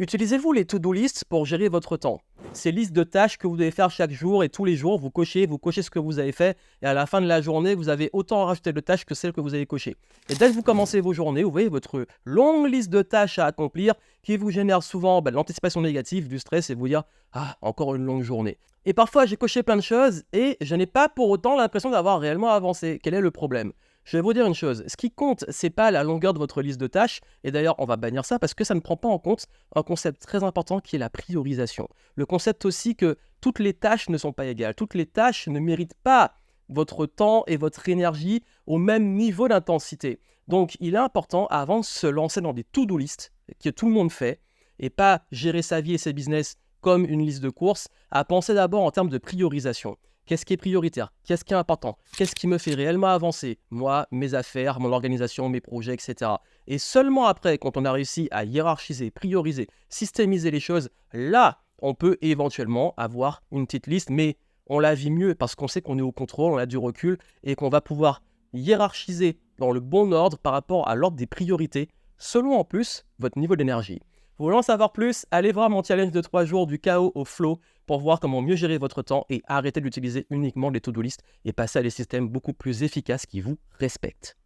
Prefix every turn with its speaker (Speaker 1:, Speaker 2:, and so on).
Speaker 1: Utilisez-vous les to-do list pour gérer votre temps? Ces listes de tâches que vous devez faire chaque jour et tous les jours, vous cochez ce que vous avez fait et à la fin de la journée, vous avez autant à rajouter de tâches que celles que vous avez cochées. Et dès que vous commencez vos journées, vous voyez votre longue liste de tâches à accomplir qui vous génère souvent de l'anticipation négative, du stress et vous dire «Ah, encore une longue journée». Et parfois, j'ai coché plein de choses et je n'ai pas pour autant l'impression d'avoir réellement avancé. Quel est le problème? Je vais vous dire une chose, ce qui compte, c'est pas la longueur de votre liste de tâches, et d'ailleurs, on va bannir ça parce que ça ne prend pas en compte un concept très important qui est la priorisation. Le concept aussi que toutes les tâches ne sont pas égales, toutes les tâches ne méritent pas votre temps et votre énergie au même niveau d'intensité. Donc, il est important, avant de se lancer dans des to-do list que tout le monde fait, et pas gérer sa vie et ses business comme une liste de courses, à penser d'abord en termes de priorisation. Qu'est-ce qui est prioritaire? Qu'est-ce qui est important? Qu'est-ce qui me fait réellement avancer? Moi, mes affaires, mon organisation, mes projets, etc. Et seulement après, quand on a réussi à hiérarchiser, prioriser, systémiser les choses, là, on peut éventuellement avoir une petite liste, mais on la vit mieux parce qu'on sait qu'on est au contrôle, on a du recul et qu'on va pouvoir hiérarchiser dans le bon ordre par rapport à l'ordre des priorités, selon en plus votre niveau d'énergie. Vous voulez en savoir plus? Allez voir mon challenge de 3 jours du chaos au flow pour voir comment mieux gérer votre temps et arrêter d'utiliser uniquement les to-do list et passer à des systèmes beaucoup plus efficaces qui vous respectent.